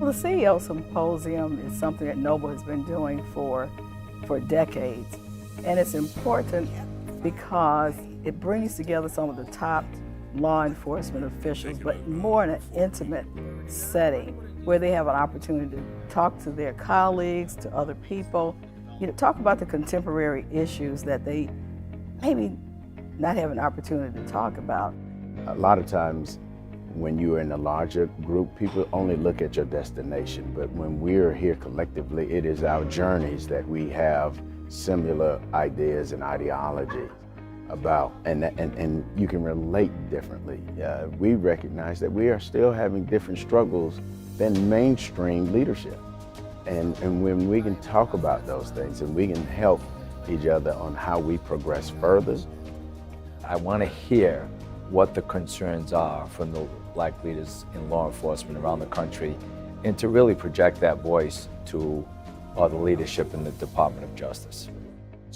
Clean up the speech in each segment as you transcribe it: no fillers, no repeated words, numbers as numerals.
Well, the CEO Symposium is something that Noble has been doing for decades. And it's important because it brings together some of the top law enforcement officials, but more in an intimate setting where they have an opportunity to talk to their colleagues, to other people, talk about the contemporary issues that they maybe not have an opportunity to talk about. A lot of times when you're in a larger group, people only look at your destination, but when we're here collectively, it is our journeys that we have similar ideas and ideology about, and you can relate differently. We recognize that we are still having different struggles than mainstream leadership. And when we can talk about those things and we can help each other on how we progress further. I want to hear what the concerns are from the Black leaders in law enforcement around the country, and to really project that voice to the leadership in the Department of Justice.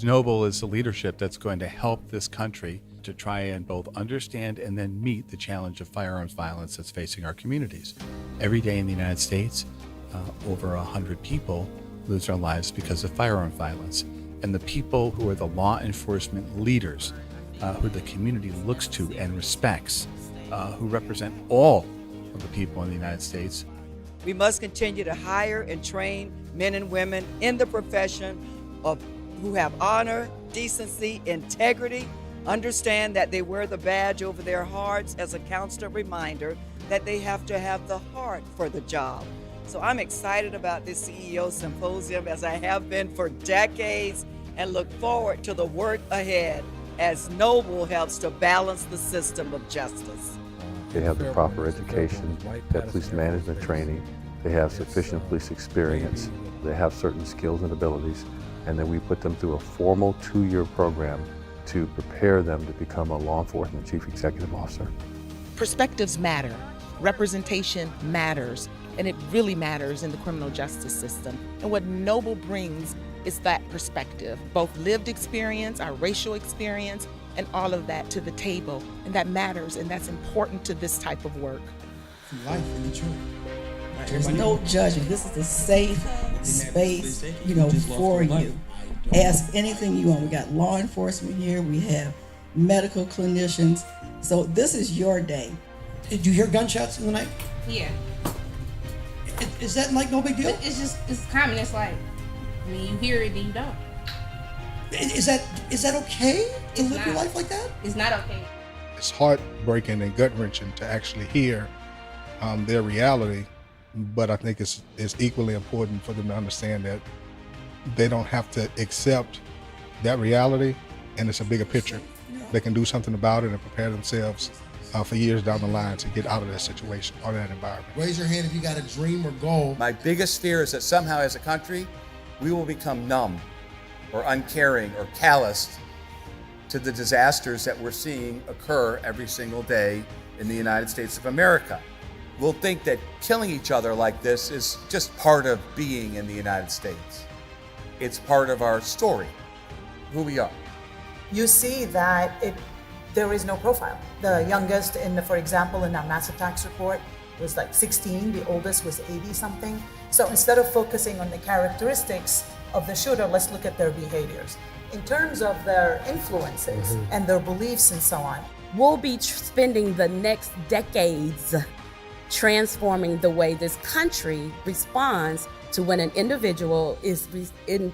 Noble is the leadership that's going to help this country to try and both understand and then meet the challenge of firearms violence that's facing our communities. Every day in the United States, over 100 people lose their lives because of firearm violence. And the people who are the law enforcement leaders, who the community looks to and respects, who represent all of the people in the United States. We must continue to hire and train men and women in the profession who have honor, decency, integrity, understand that they wear the badge over their hearts as a constant reminder that they have to have the heart for the job. So I'm excited about this CEO Symposium, as I have been for decades, and look forward to the work ahead as Noble helps to balance the system of justice. They have the proper education, they have police management training, they have sufficient police experience, they have certain skills and abilities, and then we put them through a formal 2-year program to prepare them to become a law enforcement chief executive officer. Perspectives matter, representation matters, and it really matters in the criminal justice system. And what Noble brings is that perspective, both lived experience, our racial experience, and all of that to the table. And that matters, and that's important to this type of work. Life in the truth. There's no judgment. This is a safe space, for you. Ask anything you want. We got law enforcement here. We have medical clinicians. So this is your day. Did you hear gunshots in the night? Yeah. Is that like no big deal? It's common. It's like, you hear it, then you don't. Is that okay to live your life like that? It's not okay. It's heartbreaking and gut-wrenching to actually hear their reality, but I think it's equally important for them to understand that they don't have to accept that reality, and it's a bigger picture. They can do something about it and prepare themselves for years down the line to get out of that situation or that environment. Raise your hand if you got a dream or goal. My biggest fear is that somehow as a country, we will become numb or uncaring or calloused to the disasters that we're seeing occur every single day in the United States of America. We'll think that killing each other like this is just part of being in the United States. It's part of our story, who we are. You see that there is no profile. The youngest, for example, in our mass attacks report was like 16, the oldest was 80 something. So instead of focusing on the characteristics of the shooter, let's look at their behaviors. In terms of their influences and their beliefs and so on. We'll be spending the next decades transforming the way this country responds to when an individual is in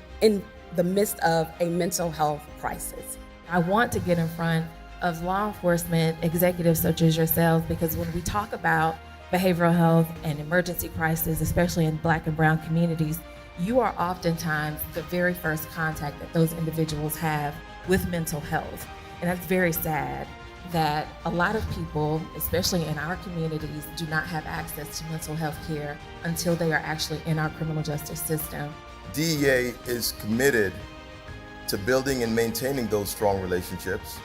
the midst of a mental health crisis. I want to get in front of law enforcement executives such as yourselves, because when we talk about behavioral health and emergency crisis, especially in Black and brown communities, you are oftentimes the very first contact that those individuals have with mental health. And that's very sad that a lot of people, especially in our communities, do not have access to mental health care until they are actually in our criminal justice system. DEA is committed to building and maintaining those strong relationships.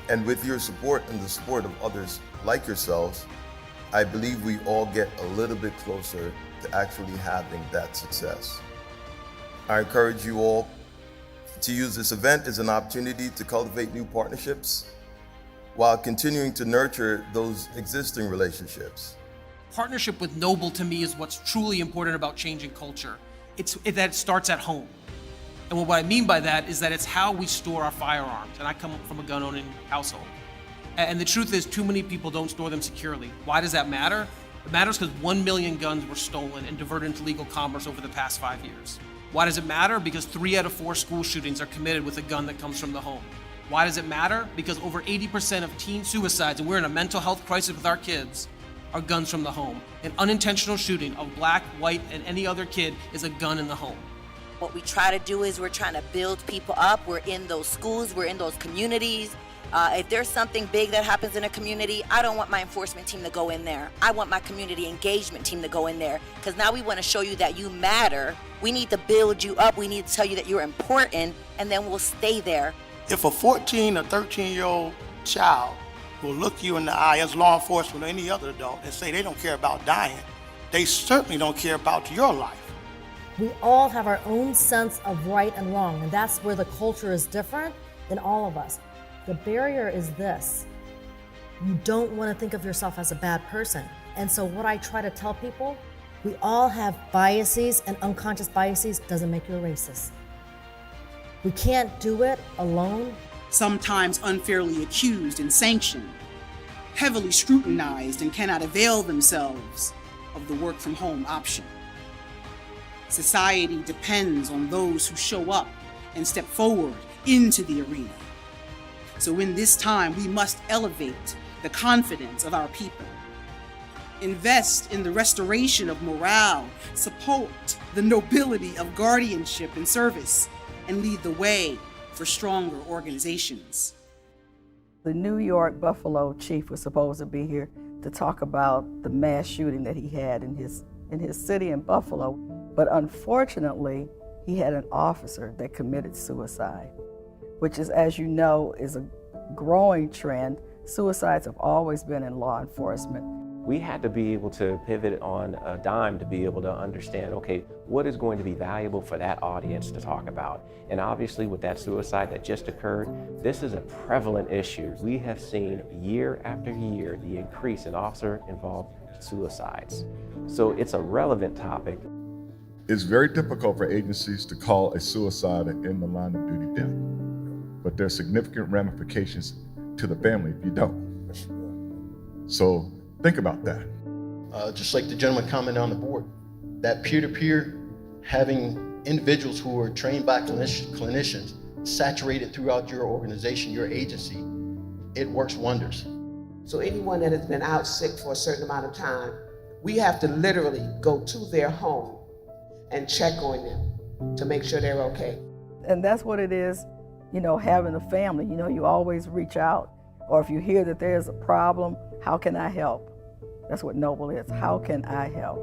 And with your support and the support of others like yourselves, I believe we all get a little bit closer to actually having that success. I encourage you all to use this event as an opportunity to cultivate new partnerships while continuing to nurture those existing relationships. Partnership with Noble to me is what's truly important about changing culture. That it starts at home. And what I mean by that is that it's how we store our firearms. And I come from a gun-owning household. And the truth is, too many people don't store them securely. Why does that matter? It matters because 1 million guns were stolen and diverted into legal commerce over the past 5 years. Why does it matter? Because 3 out of 4 school shootings are committed with a gun that comes from the home. Why does it matter? Because over 80% of teen suicides, and we're in a mental health crisis with our kids, are guns from the home. An unintentional shooting of black, white, and any other kid is a gun in the home. What we try to do is we're trying to build people up. We're in those schools, we're in those communities. If there's something big that happens in a community, I don't want my enforcement team to go in there. I want my community engagement team to go in there, because now we want to show you that you matter. We need to build you up. We need to tell you that you're important, and then we'll stay there. If a 14 or 13-year-old child will look you in the eye as law enforcement or any other adult and say they don't care about dying, they certainly don't care about your life. We all have our own sense of right and wrong, and that's where the culture is different in all of us. The barrier is this: you don't want to think of yourself as a bad person. And so what I try to tell people, we all have biases, and unconscious biases doesn't make you a racist. We can't do it alone. Sometimes unfairly accused and sanctioned, heavily scrutinized, and cannot avail themselves of the work from home option. Society depends on those who show up and step forward into the arena. So in this time, we must elevate the confidence of our people, invest in the restoration of morale, support the nobility of guardianship and service, and lead the way for stronger organizations. The New York Buffalo chief was supposed to be here to talk about the mass shooting that he had in his city in Buffalo, but unfortunately, he had an officer that committed suicide, which is, as you know, is a growing trend. Suicides have always been in law enforcement. We had to be able to pivot on a dime to be able to understand, okay, what is going to be valuable for that audience to talk about? And obviously with that suicide that just occurred, this is a prevalent issue. We have seen year after year the increase in officer-involved suicides. So it's a relevant topic. It's very difficult for agencies to call a suicide an in the line of duty death, but there's significant ramifications to the family if you don't. So think about that. Just like the gentleman commented on the board, that peer-to-peer, having individuals who are trained by clinicians saturated throughout your organization, your agency, it works wonders. So anyone that has been out sick for a certain amount of time, we have to literally go to their home and check on them to make sure they're okay. And that's what it is, you know, having a family. You know, you always reach out, or if you hear that there's a problem, how can I help? That's what Noble is. How can I help?